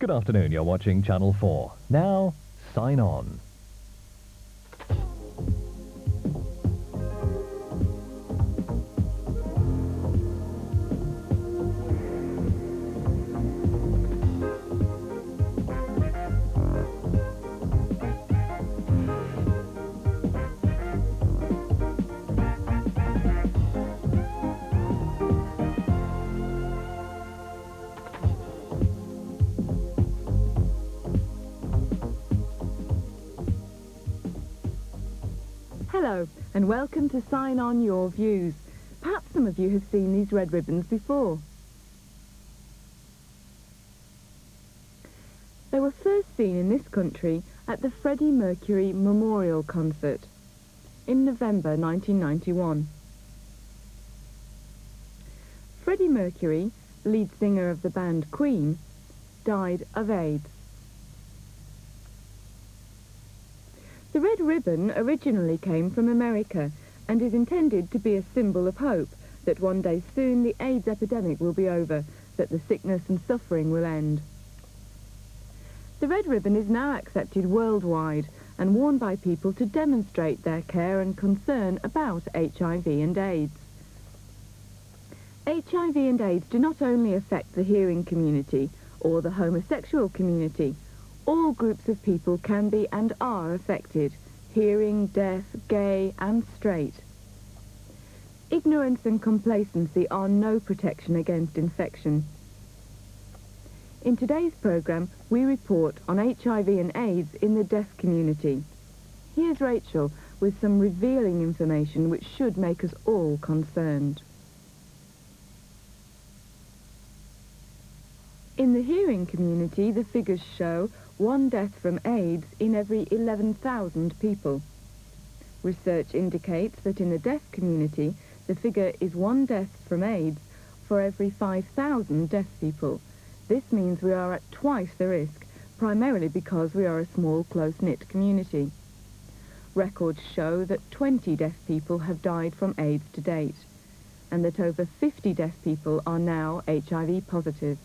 Good afternoon, you're watching Channel 4. Now, sign on. Hello, and welcome to Sign On Your Views. Perhaps some of you have seen these red ribbons before. They were first seen in this country at the Freddie Mercury Memorial Concert in November 1991. Freddie Mercury, lead singer of the band Queen, died of AIDS. The red ribbon originally came from America and is intended to be a symbol of hope that one day soon the AIDS epidemic will be over, that the sickness and suffering will end. The red ribbon is now accepted worldwide and worn by people to demonstrate their care and concern about HIV and AIDS. HIV and AIDS do not only affect the hearing community or the homosexual community. All groups of people can be and are affected, hearing, deaf, gay and straight. Ignorance and complacency are no protection against infection. In today's programme, we report on HIV and AIDS in the deaf community. Here's Rachel with some revealing information which should make us all concerned. In the hearing community, the figures show one death from AIDS in every 11,000 people. Research indicates that in the deaf community, the figure is one death from AIDS for every 5,000 deaf people. This means we are at twice the risk, primarily because we are a small, close-knit community. Records show that 20 deaf people have died from AIDS to date, and that over 50 deaf people are now HIV positive.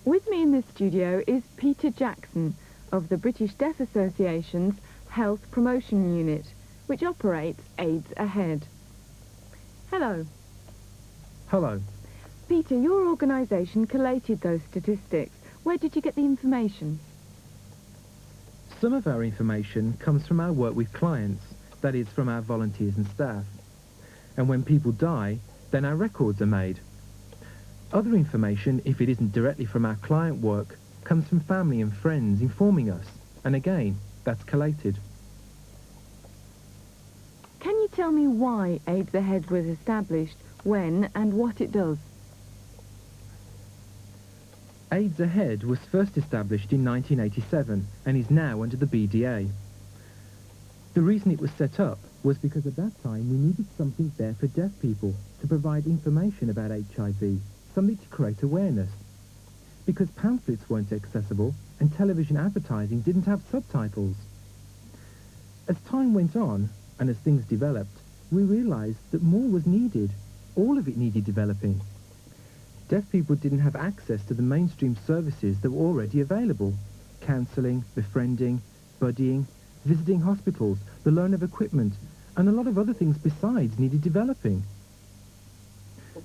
With me in the studio is Peter Jackson of the British Deaf Association's Health Promotion Unit, which operates AIDS Ahead. Hello. Hello. Peter, your organisation collated those statistics. Where did you get the information? Some of our information comes from our work with clients, that is, from our volunteers and staff. And when people die, then our records are made. Other information, if it isn't directly from our client work, comes from family and friends informing us, and again, that's collated. Can you tell me why AIDS Ahead was established, when and what it does? AIDS Ahead was first established in 1987 and is now under the BDA. The reason it was set up was because at that time we needed something there for deaf people to provide information about HIV, something to create awareness. Because pamphlets weren't accessible and television advertising didn't have subtitles. As time went on and as things developed, we realised that more was needed. All of it needed developing. Deaf people didn't have access to the mainstream services that were already available. Counselling, befriending, buddying, visiting hospitals, the loan of equipment, and a lot of other things besides needed developing.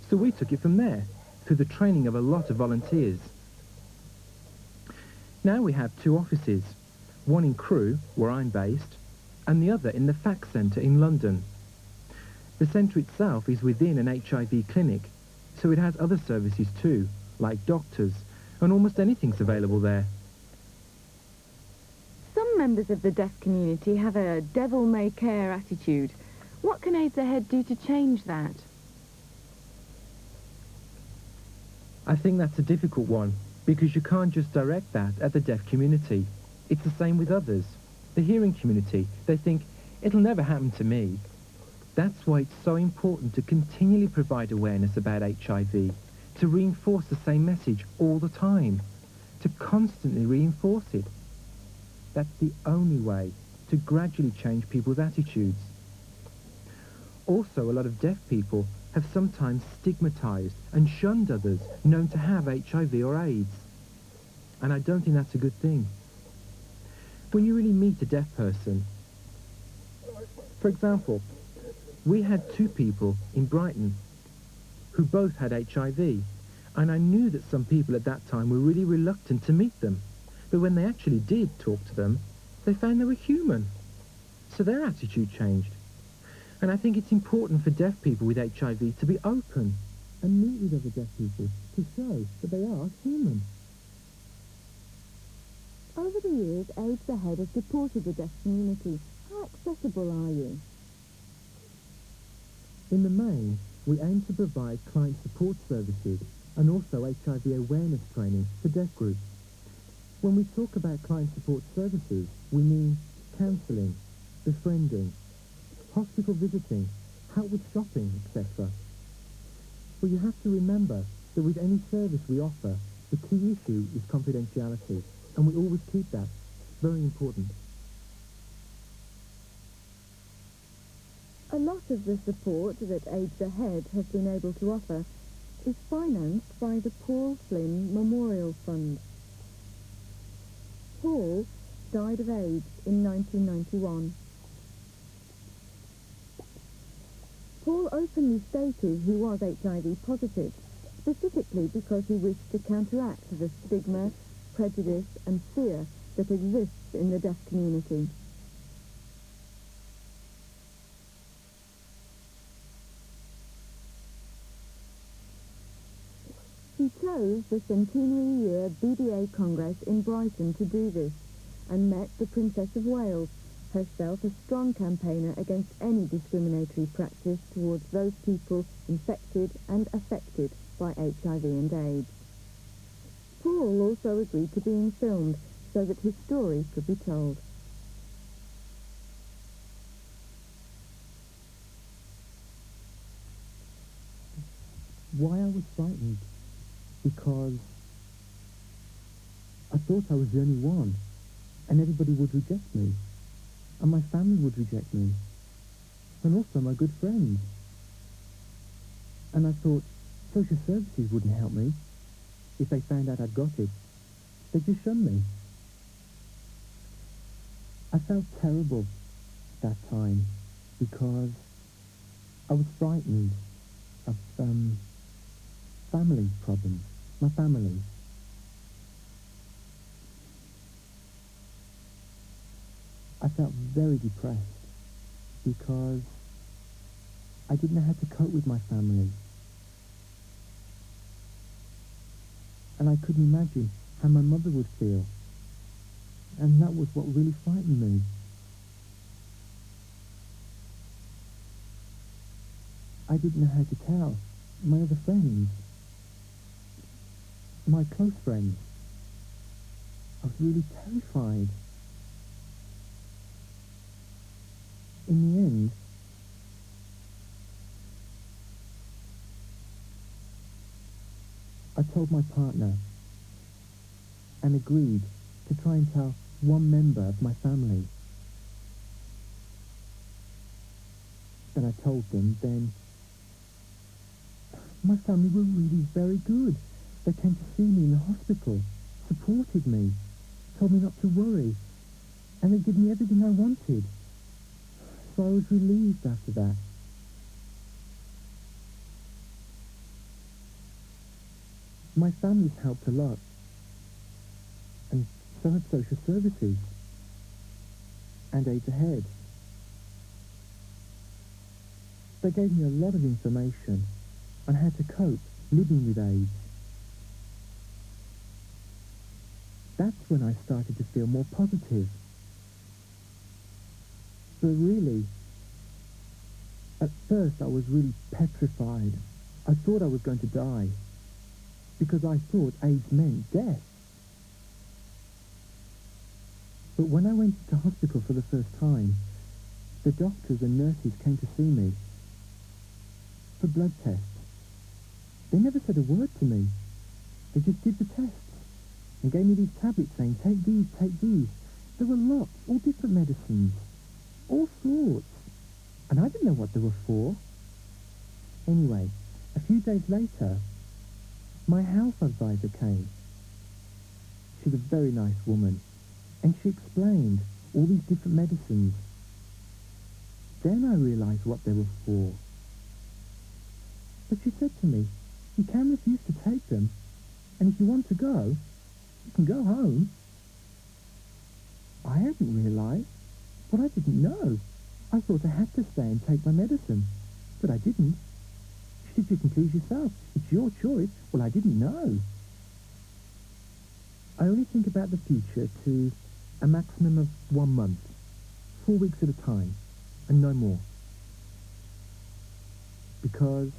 So we took it from there, through the training of a lot of volunteers. Now we have two offices, one in Crewe, where I'm based, and the other in the FACS Centre in London. The centre itself is within an HIV clinic, so it has other services too, like doctors, and almost anything's available there. Some members of the deaf community have a devil-may-care attitude. What can AIDS Ahead do to change that? I think that's a difficult one, because you can't just direct that at the deaf community. It's the same with others. The hearing community, they think, it'll never happen to me. That's why it's so important to continually provide awareness about HIV, to reinforce the same message all the time, to constantly reinforce it. That's the only way to gradually change people's attitudes. Also, a lot of deaf people have sometimes stigmatized and shunned others known to have HIV or AIDS. and I don't think that's a good thing. When you really meet a deaf person, for example, we had two people in Brighton who both had HIV, and I knew that some people at that time were really reluctant to meet them, but when they actually did talk to them, they found they were human. So their attitude changed. And I think it's important for deaf people with HIV to be open and meet with other deaf people to show that they are human. Over the years, AIDS Ahead has supported the deaf community. How accessible are you? In the main, we aim to provide client support services and also HIV awareness training for deaf groups. When we talk about client support services, we mean counselling, befriending, hospital visiting, help with shopping, etc. But you have to remember that with any service we offer, the key issue is confidentiality, and we always keep that. Very important. A lot of the support that AIDS Ahead has been able to offer is financed by the Paul Flynn Memorial Fund. Paul died of AIDS in 1991. Paul openly stated he was HIV positive, specifically because he wished to counteract the stigma, prejudice and fear that exists in the deaf community. He chose the centenary year BDA Congress in Brighton to do this, and met the Princess of Wales, herself a strong campaigner against any discriminatory practice towards those people infected and affected by HIV and AIDS. Paul also agreed to being filmed so that his story could be told. Why I was frightened? Because I thought I was the only one, and everybody would reject me, and my family would reject me, and also my good friends. And I thought social services wouldn't help me if they found out I'd got it. They'd just shun me. I felt terrible that time because I was frightened of family problems. My family. I felt very depressed because I didn't know how to cope with my family. And I couldn't imagine how my mother would feel. And that was what really frightened me. I didn't know how to tell my other friends, my close friends. I was really terrified. In the end, I told my partner and agreed to try and tell one member of my family. And I told them then my family were really very good. They came to see me in the hospital, supported me, told me not to worry, and they gave me everything I wanted. So I was relieved after that. My family's helped a lot, and so have social services, and AIDS Ahead. They gave me a lot of information on how to cope living with AIDS. That's when I started to feel more positive. But really, at first I was really petrified. I thought I was going to die, because I thought AIDS meant death. But when I went to hospital for the first time, the doctors and nurses came to see me for blood tests. They never said a word to me. They just did the tests and gave me these tablets saying, take these, take these. There were lots, all different medicines, all sorts. And I didn't know what they were for. Anyway, a few days later, my health advisor came. She's a very nice woman, and she explained all these different medicines. Then I realised what they were for. But she said to me, you can refuse to take them, and if you want to go, you can go home. I hadn't realised, but I didn't know. I thought I had to stay and take my medicine, but I didn't. She said, you can please yourself. It's your choice. Well, I didn't know. I only think about the future to a maximum of 1 month, 4 weeks at a time, and no more. Because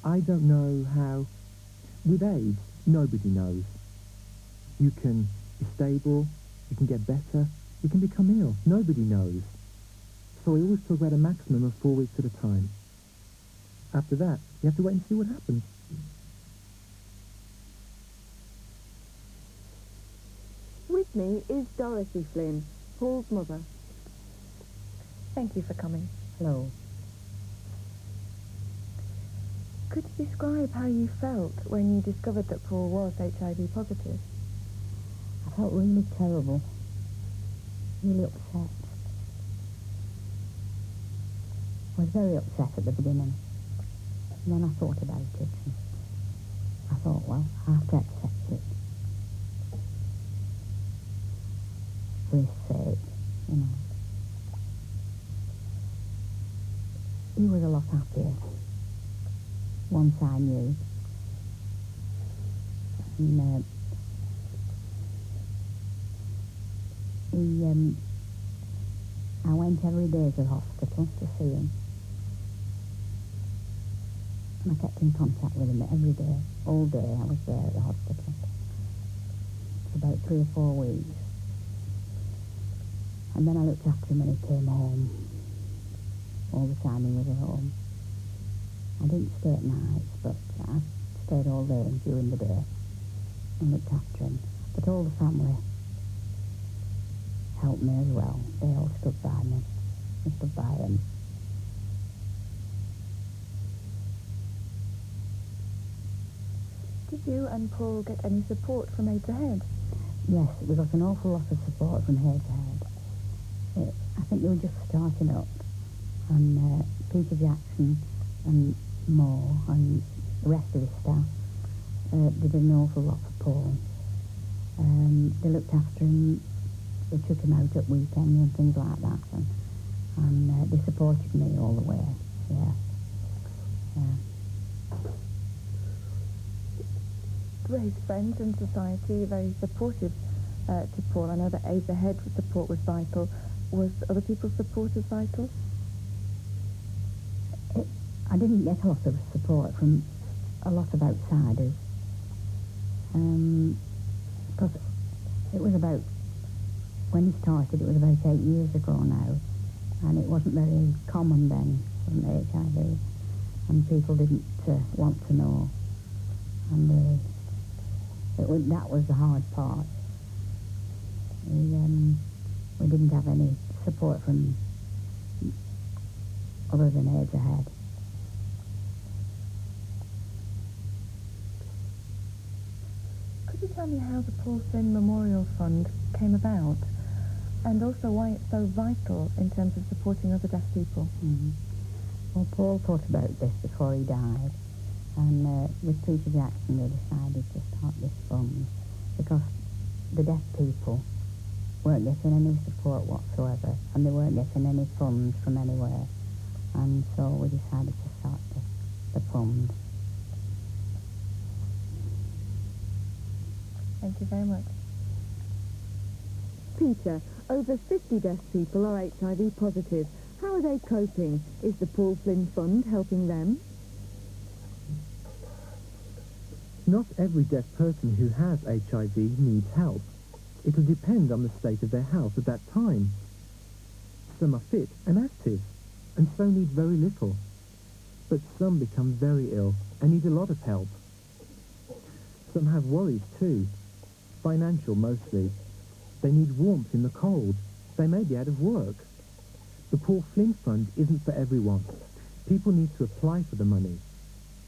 I don't know how. With AIDS, nobody knows. You can be stable, you can get better, you can become ill. Nobody knows. So I always talk about a maximum of 4 weeks at a time. After that, you have to wait and see what happens. With me is Dorothy Flynn, Paul's mother. Thank you for coming. Hello. Could you describe how you felt when you discovered that Paul was HIV positive? I felt really terrible. Really upset. I was very upset at the beginning. And then I thought about it. And I thought, well, I have to accept it. For his sake, you know. He was a lot happier once I knew. And I went every day to the hospital to see him. And I kept in contact with him every day. All day I was there at the hospital. For about 3 or 4 weeks. And then I looked after him when he came home. All the time he was at home. I didn't stay at nights, but I stayed all day and during the day and looked after him. But all the family helped me as well. They all stood by me. I stood by him. Did you and Paul get any support from AIDS Ahead? Yes, we got an awful lot of support from AIDS Ahead. I think they were just starting up. And Peter Jackson and Moore and the rest of the staff did an awful lot for Paul. They looked after him. They took him out at weekends and things like that. And they supported me all the way. Yeah. Were his friends and society very supportive to Paul? I know that AIDS Ahead support was vital. Was other people's support as vital? I didn't get a lot of support from a lot of outsiders. Because it was about, when he started, it was about 8 years ago now, and it wasn't very common then, from HIV, and people didn't want to know. And that was the hard part. We didn't have any support from other than AIDS Ahead. Could you tell me how the Paul Flynn Memorial Fund came about, and also why it's so vital in terms of supporting other deaf people? Mm-hmm. Well, Paul thought about this before he died, and with Peter Jackson they decided to start this fund because the deaf people weren't getting any support whatsoever, and they weren't getting any funds from anywhere, and so we decided to start the fund. Thank you very much. Peter, over 50 deaf people are HIV positive. How are they coping? Is the Paul Flynn Fund helping them? Not every deaf person who has HIV needs help. It will depend on the state of their health at that time. Some are fit and active, and so need very little. But some become very ill and need a lot of help. Some have worries too, financial mostly. They need warmth in the cold. They may be out of work. The Paul Flynn Fund isn't for everyone. People need to apply for the money.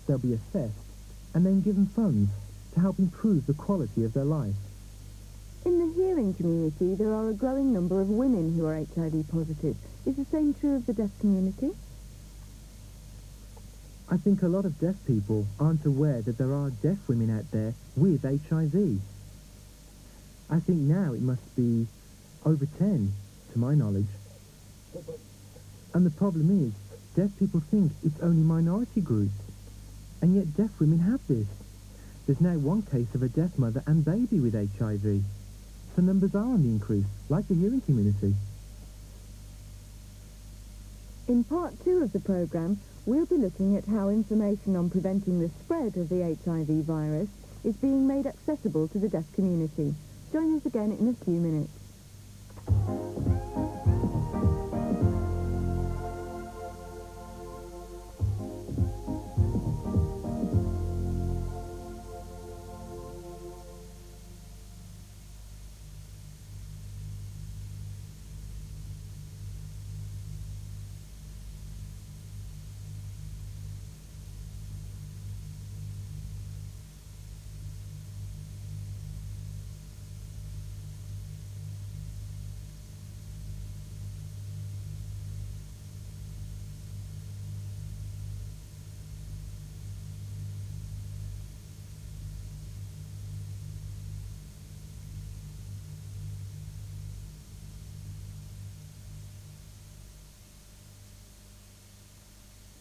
They'll be assessed and then given funds. to help improve the quality of their life. In the hearing community, there are a growing number of women who are HIV positive. Is the same true of the deaf community? I think a lot of deaf people aren't aware that there are deaf women out there with HIV. I think now it must be over 10, to my knowledge. And the problem is, deaf people think it's only minority groups. And yet deaf women have this. There's now one case of a deaf mother and baby with HIV. So numbers are on the increase, like the hearing community. In part 2 of the programme, we'll be looking at how information on preventing the spread of the HIV virus is being made accessible to the deaf community. Join us again in a few minutes.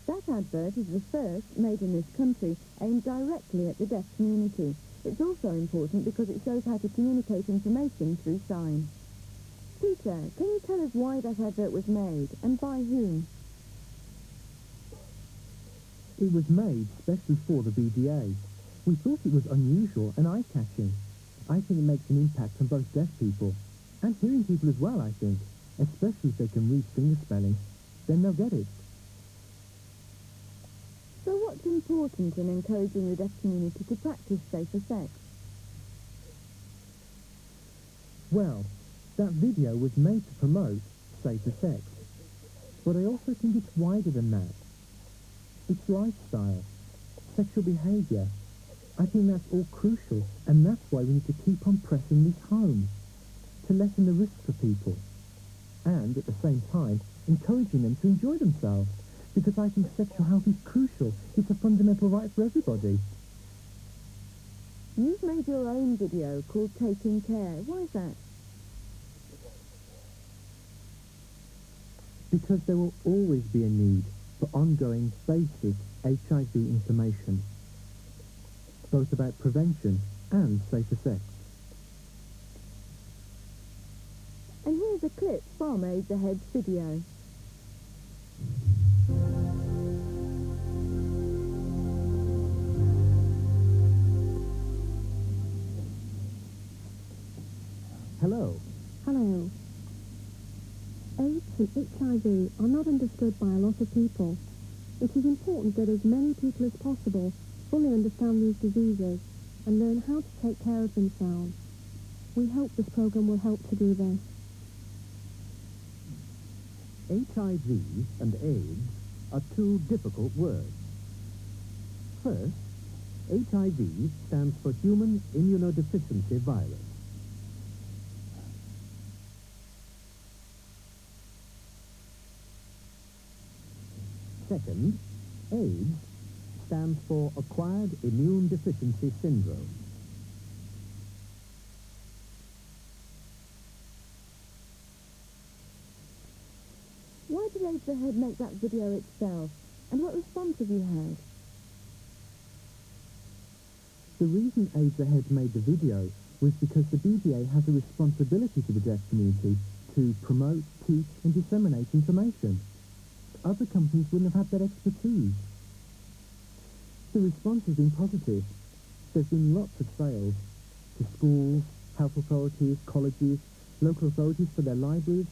That advert is the first made in this country, aimed directly at the deaf community. It's also important because it shows how to communicate information through signs. Peter, can you tell us why that advert was made, and by whom? It was made specially for the BDA. We thought it was unusual and eye-catching. I think it makes an impact on both deaf people, and hearing people as well, I think, especially if they can read finger spelling. Then they'll get it. So what's important in encouraging the deaf community to practice safer sex? Well, that video was made to promote safer sex. But I also think it's wider than that. It's lifestyle, sexual behaviour. I think that's all crucial, and that's why we need to keep on pressing this home, to lessen the risk for people, and at the same time, encouraging them to enjoy themselves. Because I think sexual health is crucial. It's a fundamental right for everybody. You've made your own video called Taking Care. Why is that? Because there will always be a need for ongoing basic HIV information, both about prevention and safer sex. And here's a clip from AIDS Ahead's video. Hello. Hello. AIDS and HIV are not understood by a lot of people. It is important that as many people as possible fully understand these diseases and learn how to take care of themselves. We hope this program will help to do this. HIV and AIDS are two difficult words. First, HIV stands for Human Immunodeficiency Virus. Second, AIDS stands for Acquired Immune Deficiency Syndrome. Why did AIDS Ahead make that video itself? And what response have you had? The reason AIDS Ahead made the video was because the BDA has a responsibility to the deaf community to promote, teach and disseminate information. Other companies wouldn't have had that expertise. The response has been positive. There's been lots of sales to schools, health authorities, colleges, local authorities for their libraries.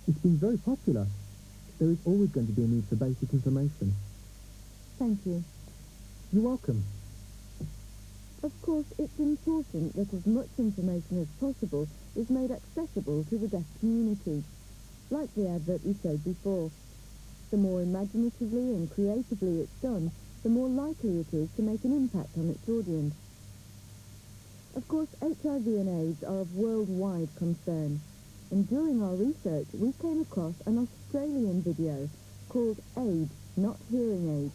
It's been very popular. There is always going to be a need for basic information. Thank you. You're welcome. Of course, it's important that as much information as possible is made accessible to the deaf community, like the advert we showed before. The more imaginatively and creatively it's done, the more likely it is to make an impact on its audience. Of course, HIV and AIDS are of worldwide concern, and during our research we came across an Australian video called AIDS, Not Hearing AIDS,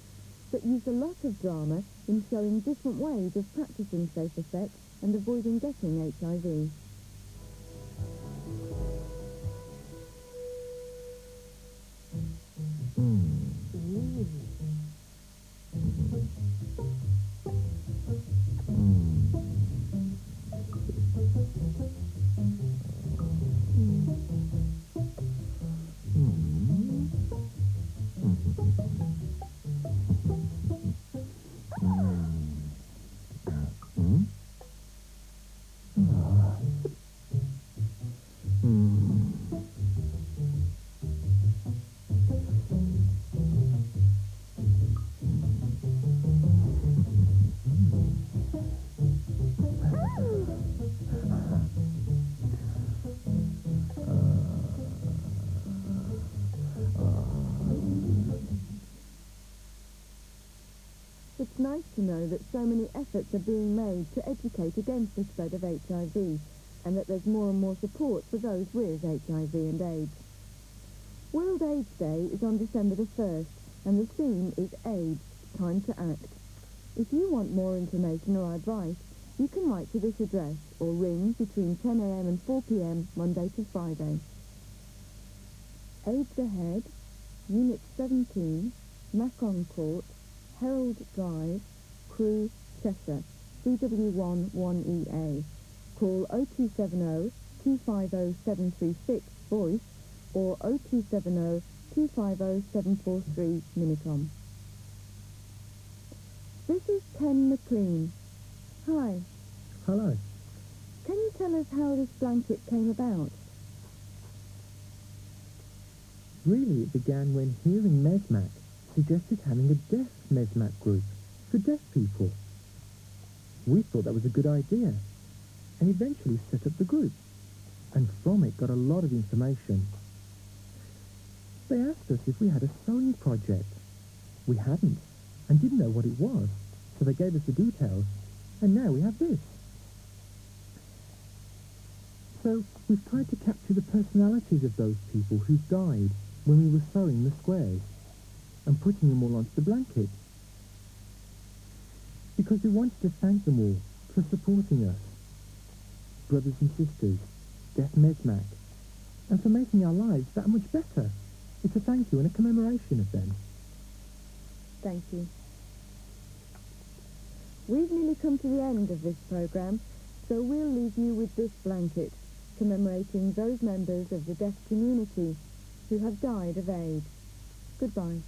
that used a lot of drama in showing different ways of practicing safer sex and avoiding getting HIV. It's nice to know that so many efforts are being made to educate against the spread of HIV, and that there's more and more support for those with HIV and AIDS. World AIDS Day is on December the 1st, and the theme is AIDS, Time to Act. If you want more information or advice, you can write to this address or ring between 10 a.m. and 4 p.m. Monday to Friday. AIDS Ahead, Unit 17, Macon Court, Herald Drive, Crewe, Cheshire, CW1 1EA. Call 0270 250 736 voice or 0270 250 743 Minicom. This is Ken McLean. Hi. Hello. Can you tell us how this blanket came about? Really, it began when Hearing Mesmac suggested having a deaf Mesmac group for deaf people. We thought that was a good idea and eventually set up the group, and from it got a lot of information. They asked us if we had a sewing project. We hadn't and didn't know what it was, so they gave us the details, and now we have this. So we've tried to capture the personalities of those people who died when we were sewing the squares and putting them all onto the blanket, because we wanted to thank them all for supporting us, brothers and sisters, deaf Mesmac, and for making our lives that much better. It's a thank you and a commemoration of them. Thank you. We've nearly come to the end of this programme, so we'll leave you with this blanket, commemorating those members of the deaf community who have died of AIDS. Goodbye.